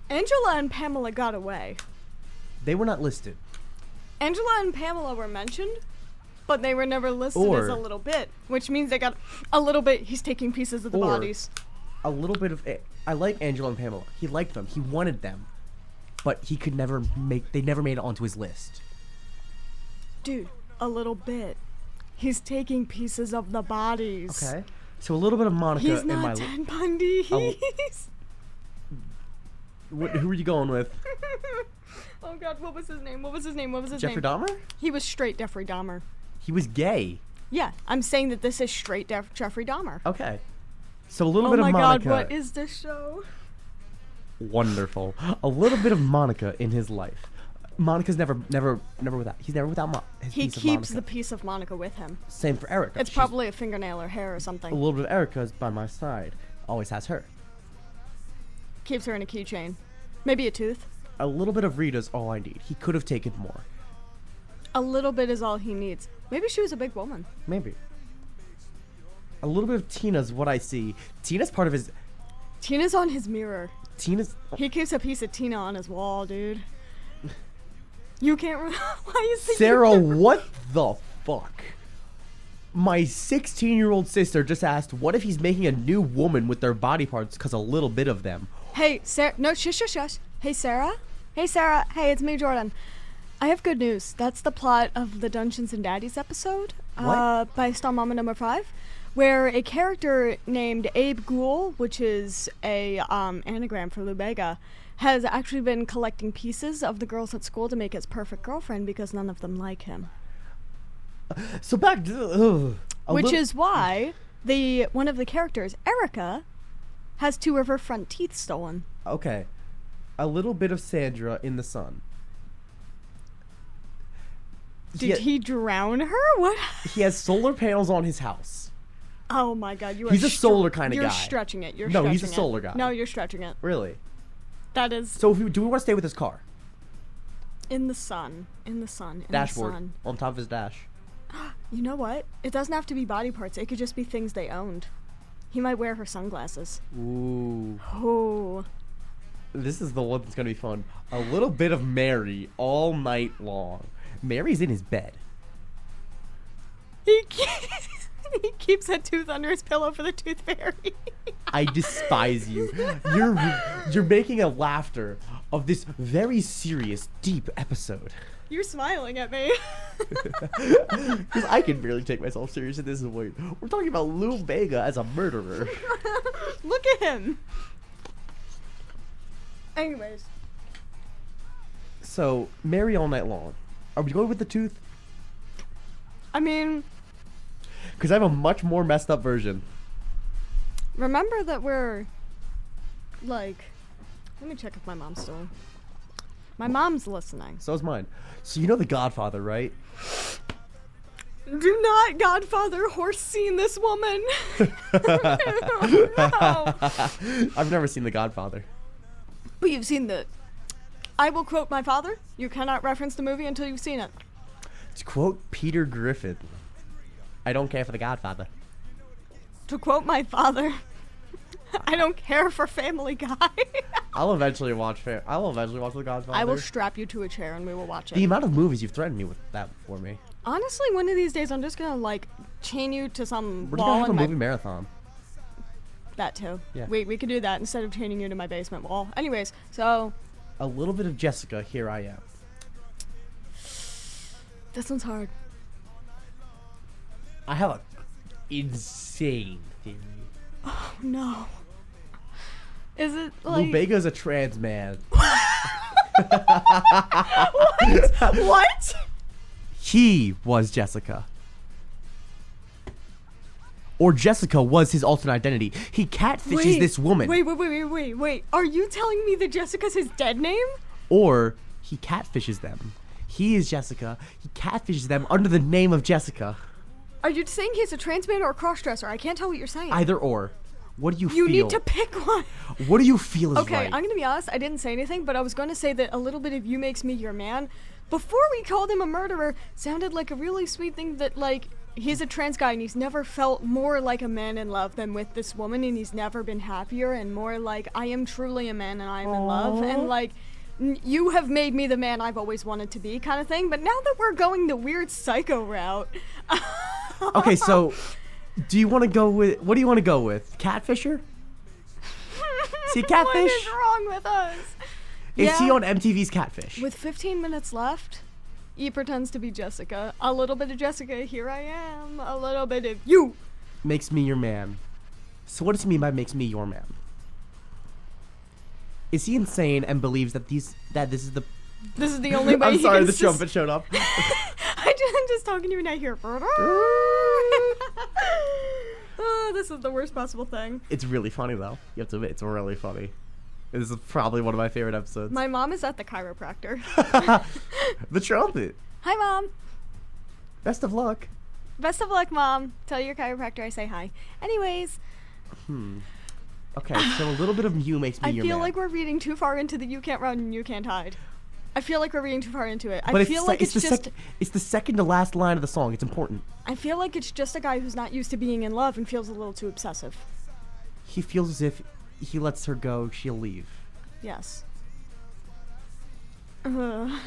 Angela and Pamela got away. They were not listed. Angela and Pamela were mentioned, but they were never listed Or- as a little bit, which means they got a little bit. He's taking pieces of the Or- bodies. A little bit of. I like Angela and Pamela. He liked them. He wanted them, but he could never make. They never made it onto his list. Dude, a little bit. He's taking pieces of the bodies. Okay. So a little bit of Monica He's in my. not Ted Bundy. Oh. He's. Who are you going with? Oh God, what was his name? Jeffrey Dahmer? He was straight Jeffrey Dahmer. He was gay. Yeah, I'm saying that this is straight Jeffrey Dahmer. Okay. So a little Oh bit of my Monica. God, what is this show? Wonderful. A little bit of Monica in his life. Monica's never without. He's never without his He piece of keeps Monica. the piece of Monica with him. Same for Erica. It's She's- probably a fingernail or hair or a something. little bit of Erica's by my side. Always has her. Keeps her in a keychain. Maybe a tooth. A little bit of Rita's all I need. He could have taken more. A little bit is all he needs. Maybe she was a big woman. Maybe. A little bit of Tina's what I see. Tina's part of his... Tina's on his mirror. Tina's... He keeps a piece of Tina on his wall, dude. You can't... Why is he... Sarah, what the fuck? My 16-year-old sister just asked, what if he's making a new woman with their body parts because a little bit of them? Hey, Sarah... No, shush, shush, shush. Hey, Sarah? Hey, Sarah. Hey, it's me, Jordyn. I have good news. That's the plot of the Dungeons and Daddies episode. What? Based on Mambo No.5. Where a character named Abe Ghoul, which is a anagram for Lou Bega, has actually been collecting pieces of the girls at school to make his perfect girlfriend because none of them like him. So back to... Which is why one of the characters, Erica, has 2 of her front teeth stolen. Okay. A little bit of Sandra in the sun. Did he drown her? What? He has solar panels on his house. Oh my god, you are... He's a solar kind of guy. You're stretching it. No, he's a solar guy. No, you're stretching it. Really? That is... So do we want to stay with his car? In the sun. In the sun. In Dashboard. the sun. On top of his dash. You know what? It doesn't have to be body parts. It could just be things they owned. He might wear her sunglasses. Ooh. Oh. This is the one that's going to be fun. A little bit of Mary all night long. Mary's in his bed. He keeps that tooth under his pillow for the tooth fairy. I despise you. You're making a laughter of this very serious, deep episode. You're smiling at me. Because I can barely take myself serious at this point. We're talking about Lou Bega as a murderer. Look at him. Anyways. So, Mary all night long. Are we going with the tooth? I mean... Because I have a much more messed up version. Remember that we're... Like... Let me check if my mom's still... My mom's listening. So is mine. So you know The Godfather, right? Do not Godfather horse scene this woman. No. I've never seen The Godfather. But you've seen the... I will quote my father. You cannot reference the movie until you've seen it. To quote Peter Griffin, I don't care for The Godfather. To quote my father, I don't care for Family Guy. I'll eventually watch The Godfather. I will strap you to a chair and we will watch it. The amount of movies you've threatened me with that for me. Honestly, one of these days I'm just gonna like chain you to some We're wall gonna have a in my... movie marathon. That too. Yeah. We could do that instead of chaining you to my basement wall. Anyways, so... A little bit of Jessica, here I am. This one's hard. I have a insane theory. Oh no. Is it like... Lou Bega's a trans man. What? What? He was Jessica. Or Jessica was his alternate identity. He catfishes this woman. Wait. Are you telling me that Jessica's his dead name? Or he catfishes them. He is Jessica. He catfishes them under the name of Jessica. Are you saying he's a trans man or a crossdresser? I can't tell what you're saying. Either or. What do you feel? You need to pick one. What do you feel is okay, right? I'm going to be honest. I didn't say anything, but I was going to say that a little bit of you makes me your man. Before we called him a murderer, sounded like a really sweet thing that, like, he's a trans guy and he's never felt more like a man in love than with this woman, and he's never been happier, and more like, I am truly a man and I am in love, and like, you have made me the man I've always wanted to be kind of thing. But now that we're going the weird psycho route... Okay, so do you want to go with... What do you want to go with? Catfisher? See Catfish? What is wrong with us? Is he on MTV's Catfish? With 15 minutes left, he pretends to be Jessica. A little bit of Jessica, here I am. A little bit of you. Makes me your man. So what does he mean by makes me your man? Is he insane and believes that this is the... This is the only way I'm he sorry, can the trumpet showed up. I'm just talking to you and I hear... Oh, this is the worst possible thing. It's really funny, though. You have to admit, it's really funny. This is probably one of my favorite episodes. My mom is at the chiropractor. The trumpet. Hi, Mom. Best of luck. Best of luck, Mom. Tell your chiropractor I say hi. Anyways. Okay, so a little bit of you makes me I your feel man. like we're reading too far into the you can't run and you can't hide. I feel like we're reading too far into it. But I feel like it's just it's the second to last line of the song. It's important. I feel like it's just a guy who's not used to being in love and feels a little too obsessive. He feels as if he lets her go, she'll leave. Yes. Oh,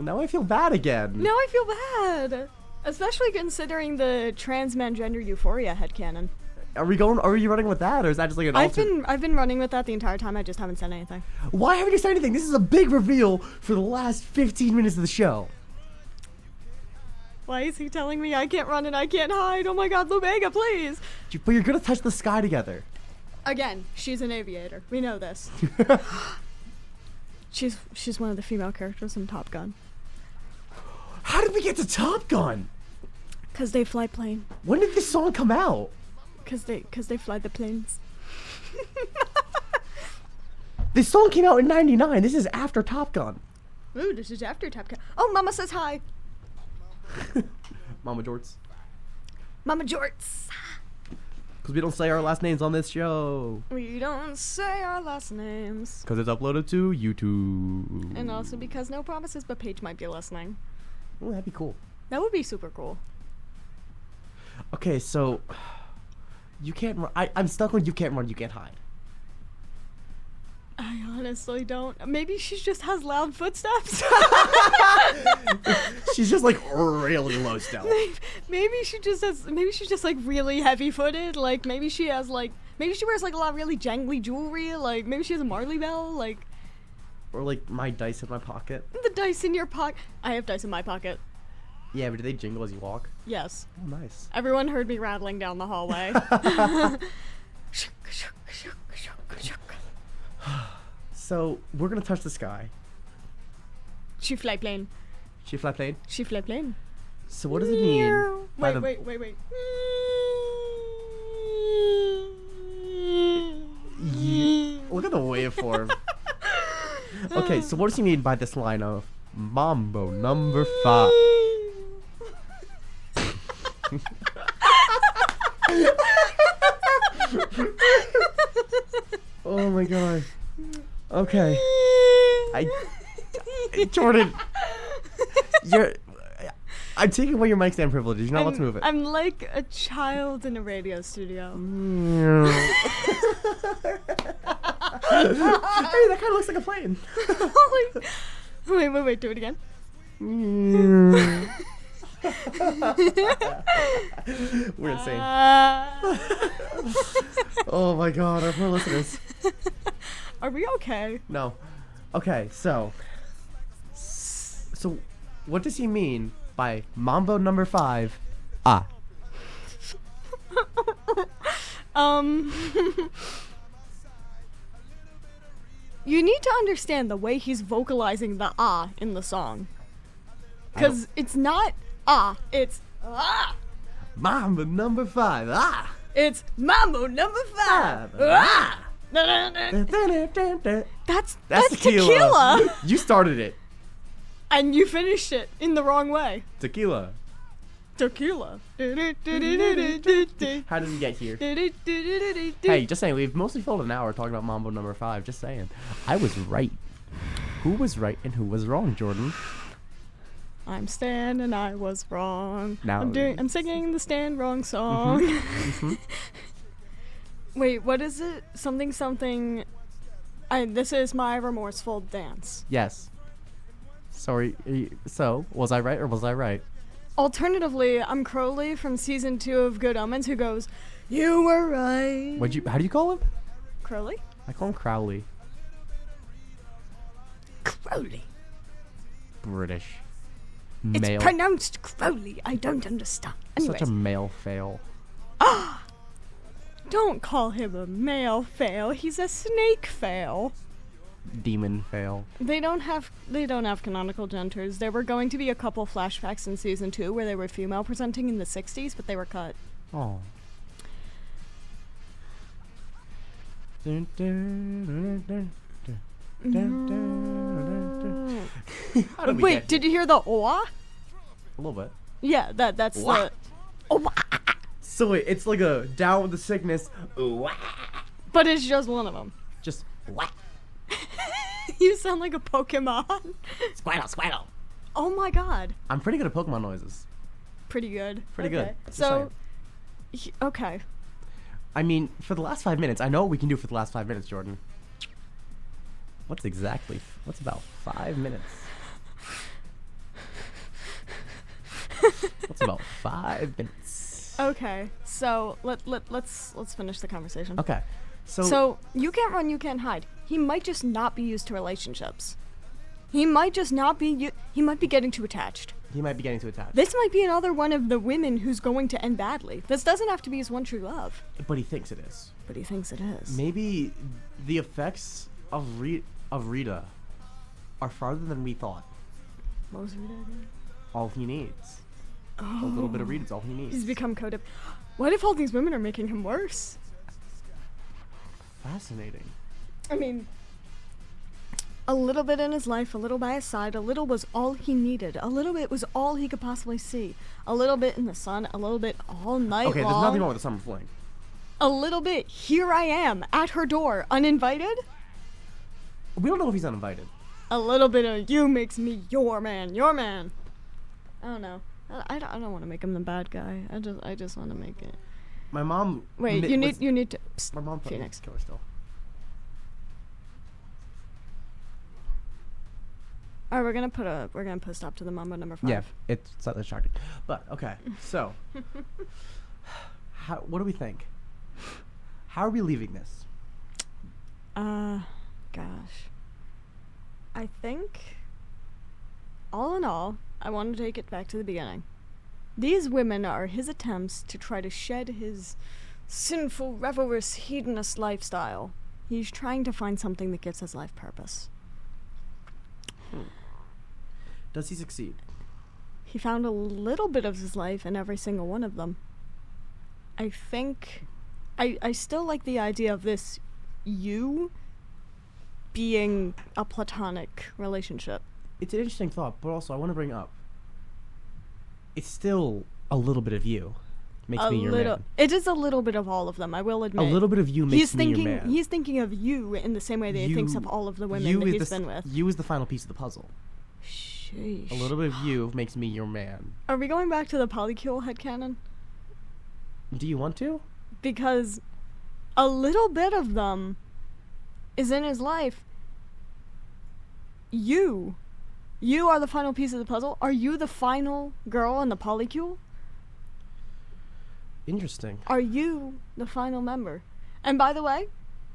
now I feel bad again. Now I feel bad. Especially considering the trans man gender euphoria headcanon. Are you running with that, or is that just like an I've been running with that the entire time. I just haven't said anything. Why haven't you said anything? This is a big reveal for the last 15 minutes of the show. Why is he telling me I can't run and I can't hide? Oh my god, Lumega, please! But you're gonna touch the sky together. Again, she's an aviator. We know this. She's one of the female characters in Top Gun. How did we get to Top Gun? 'Cause they fly plane. When did this song come out? 'Cause they fly the planes. This song came out in '99. This is after Top Gun. Ooh, this is after Top Gun. Oh, Mama says hi. Mama Jorts. Mama Jorts. Because we don't say our last names on this show. We don't say our last names. Because it's uploaded to YouTube. And also because no promises, but Paige might be listening. Oh, that'd be cool. That would be super cool. Okay, so you can't run. I'm stuck on you can't run, you can't hide. I honestly don't. Maybe she just has loud footsteps. She's just like really low stealth. Maybe she's just like really heavy footed. Like maybe she wears like a lot of really jangly jewelry. Like maybe she has a Marley bell. Like Or like my dice in my pocket. the dice in your pocket. I have dice in my pocket. Yeah, but do they jingle as you walk? Yes. Oh, nice. Everyone heard me rattling down the hallway. So we're gonna touch the sky. She fly plane. She fly plane. She fly plane. So what does it mean? by the- Wait. Look at the waveform. Okay, so what does he mean by this line of Mambo number 5? Oh my god. Okay. Jordyn, I'm taking away your mic stand privileges. You're not allowed to move it. I'm like a child in a radio studio. Hey, that kind of looks like a plane. Wait, do it again. We're insane. Oh my god, our poor listeners. Are we okay? No. Okay, so what does he mean by Mambo number 5? You need to understand the way he's vocalizing the in the song. Because it's not it's Mambo number 5. It's Mambo number 5. That's tequila. You started it. And you finished it in the wrong way. Tequila. Tequila. How did we get here? Hey, just saying, we've mostly filled an hour talking about Mambo number 5. Just saying. I was right. Who was right and who was wrong, Jordyn? I'm Stan and I was wrong. Now I'm singing the Stan wrong song. Wait, what is it? Something. This is my remorseful dance. Yes. Sorry. So, was I right or was I right? Alternatively, I'm Crowley from season 2 of Good Omens who goes, "You were right." How do you call him? Crowley? I call him Crowley. Crowley. British. It's Male. pronounced Crowley. I don't understand. Anyways. Such a male fail. Don't call him a male fail. He's a snake fail. Demon fail. They don't have canonical genders. There were going to be a couple flashbacks in season 2 where they were female presenting in the 60s, but they were cut. Oh. Wait, did you hear the oa? A little bit. Yeah, that's Wah. the. Oa. So wait, it's like a down with the sickness. Wah. But it's just one of them. Just wah. You sound like a Pokemon. Squirtle, Squirtle. Oh my god. I'm pretty good at Pokemon noises. Pretty good. Pretty good. Just So, saying. okay. I mean, for the last 5 minutes, I know what we can do for the last 5 minutes, Jordyn. What's about 5 minutes? What's about 5 minutes? Okay. So let's finish the conversation. Okay. So you can't run, you can't hide. He might just not be used to relationships. He might just not be. He might be getting too attached. He might be getting too attached. This might be another one of the women who's going to end badly. This doesn't have to be his one true love. But he thinks it is. But he thinks it is. Maybe the effects of Rita are farther than we thought. What was Rita again? All he needs. Oh. A little bit of Rita's all he needs. He's become codep. What if all these women are making him worse? Fascinating. I mean, a little bit in his life, a little by his side, a little was all he needed. A little bit was all he could possibly see. A little bit in the sun, a little bit all night Okay, long. there's nothing wrong with the summer fling. A little bit, here I am, at her door, uninvited. We don't know if he's uninvited. A little bit of you makes me your man, your man. I don't know. I don't want to make him the bad guy. I just want to make it. My mom. Wait, you need to. Psst, My mom thought he Phoenix. was killer still. All right, we're gonna put a stop to the Mambo number 5. Yeah, it's slightly distracting. But okay, so what do we think? How are we leaving this? Gosh. I think, all in all, I want to take it back to the beginning. These women are his attempts to try to shed his sinful, revelrous, hedonist lifestyle. He's trying to find something that gives his life purpose. Does he succeed? He found a little bit of his life in every single one of them. I think I still like the idea of this you being a platonic relationship. It's an interesting thought, but also I want to bring up. It's still a little bit of you makes me your man. It is a little bit of all of them, I will admit. A little bit of you makes me your man. He's thinking of you in the same way that he thinks of all of the women that he's been with. You is the final piece of the puzzle. Sheesh. A little bit of you makes me your man. Are we going back to the polycule headcanon? Do you want to? Because a little bit of them is in his life. You are the final piece of the puzzle. Are you the final girl in the polycule? Interesting. Are you the final member? And by the way,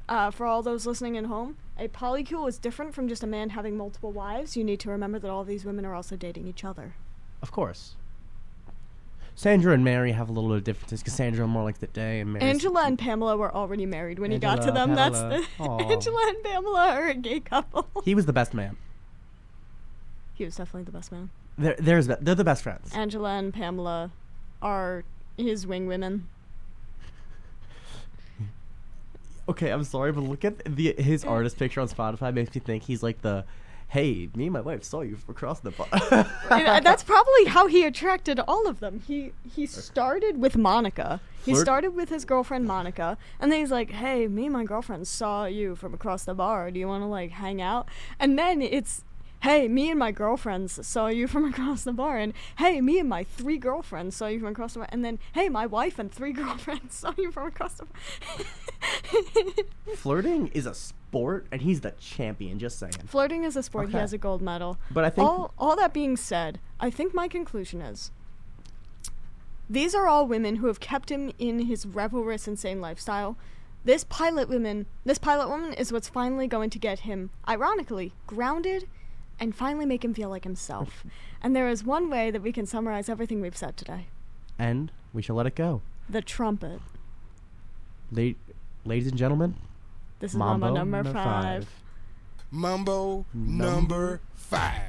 for all those listening at home, a polycule is different from just a man having multiple wives. You need to remember that all these women are also dating each other. Of course. Sandra and Mary have a little bit of differences because Sandra more like the day and Mary. Angela and Pamela were already married when he got to them. Pamela. That's the Aw. Angela and Pamela are a gay couple. He was the best man. He was definitely the best man. They're the best friends. Angela and Pamela are his wing women. Okay, I'm sorry, but look at his artist picture on Spotify. Makes me think he's like the, hey, me and my wife saw you across the bar. That's probably how he attracted all of them. He started with Monica. He started with his girlfriend Monica, and then he's like, hey, me and my girlfriend saw you from across the bar. Do you want to, like, hang out? And then it's, hey, me and my girlfriends saw you from across the bar. And, hey, me and my 3 girlfriends saw you from across the bar. And then, hey, my wife and 3 girlfriends saw you from across the bar. Flirting is a sport, and he's the champion, just saying. Flirting is a sport. Okay. He has a gold medal. But I think... All that being said, I think my conclusion is, these are all women who have kept him in his revelrous, insane lifestyle. This pilot woman is what's finally going to get him, ironically, grounded and finally make him feel like himself. And there is one way that we can summarize everything we've said today. And we shall let it go. The trumpet. Ladies and gentlemen, This is Mambo number 5. Mambo number 5.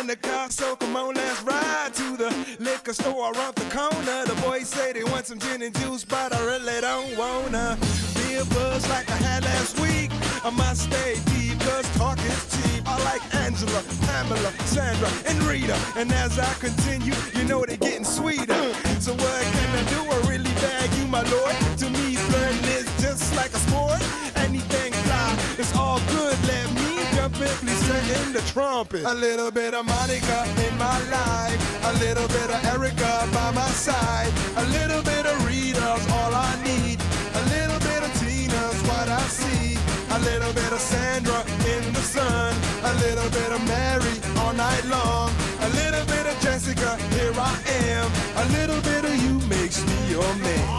in the car, so come on, let's ride to the liquor store around the corner. The boys say they want some gin and juice, but I really don't wanna be a buzz like I had last week. I must stay deep, cause talk is cheap. I like Angela, Pamela, Sandra, and Rita. And as I continue, you know they're getting sweeter. So what can I do? I really bag you, my lord. To me, flirting is just like a sport. Anything fly, it's all good. Let me jump in, please sing in the trumpet. A little bit of Monica in my life, a little bit of Erica by my side, a little bit of Rita's all I need, a little bit of Tina's what I see, a little bit of Sandra in the sun, a little bit of Mary all night long, a little bit of Jessica, here I am, a little bit of you makes me your man.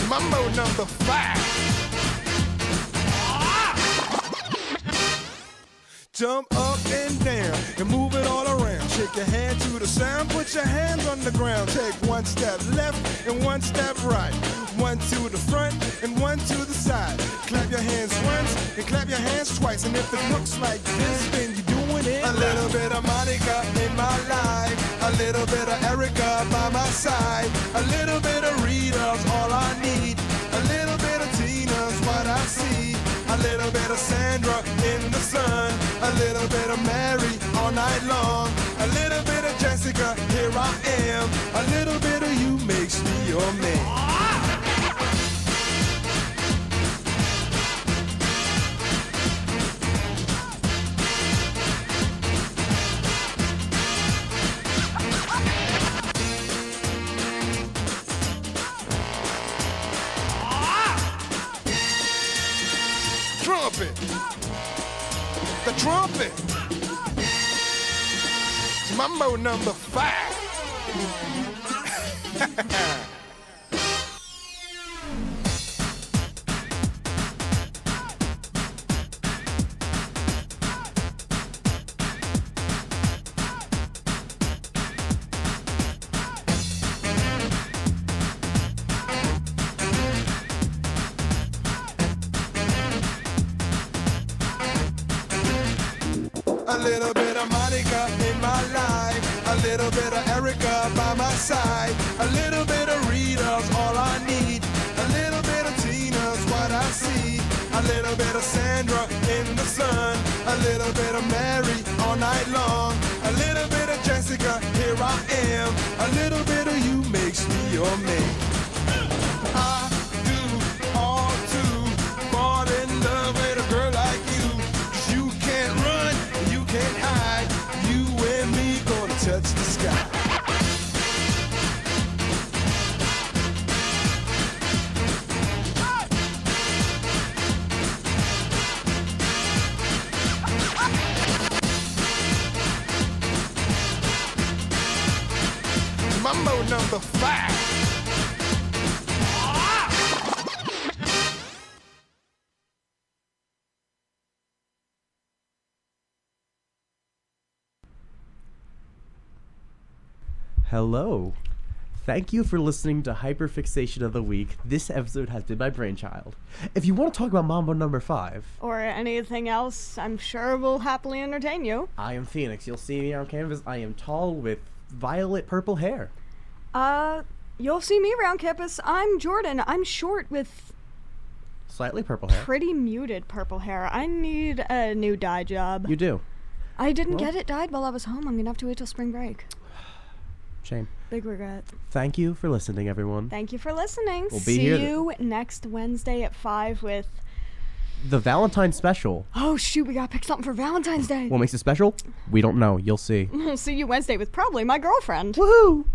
Mambo number 5. Jump up and down and move it all around. Shake your hand to the sound, put your hands on the ground. Take one step left and one step right. One to the front and one to the side. Clap your hands once and clap your hands twice. And if it looks like this, then you're doing it. A little bit of Monica in my life, a little bit of Erica by my side, a little bit of Rita's all I need, a little bit of Tina's what I see, a little bit of Sandra in the sun, a little bit of Mary all night long, a little bit of Jessica, here I am, a little bit of you makes me your man. Trumpet. The trumpet. It's Mambo number 5. A little bit of Monica in my life, a little bit of Erica by my side, a little bit of Rita's all I need, a little bit of Tina's what I see, a little bit of Sandra in the sun, a little bit of Mary all night long, a little bit of Jessica, here I am, a little bit of you makes me your man. I do all to fall in love with a girl like you, 'cause you can't run, you can't hide, you and me gonna touch the sky. Mambo number 5. Hello. Thank you for listening to Hyperfixation of the Week. This episode has been my brainchild. If you want to talk about Mambo number 5, Or anything else, I'm sure will happily entertain you. I am Phoenix. You'll see me on canvas. I am tall with violet purple hair. You'll see me around campus. I'm Jordyn. I'm short with Slightly purple hair. pretty muted purple hair. I need a new dye job. You do. I didn't Well- get it dyed while I was home. I'm gonna have to wait till spring break. Shame. Big regret. Thank you for listening, everyone. Thank you for listening. We'll be See here you next Wednesday at 5 with... The Valentine's special. Oh, shoot, we gotta pick something for Valentine's Day. What makes it special? We don't know. You'll see. See you Wednesday with probably my girlfriend. Woohoo!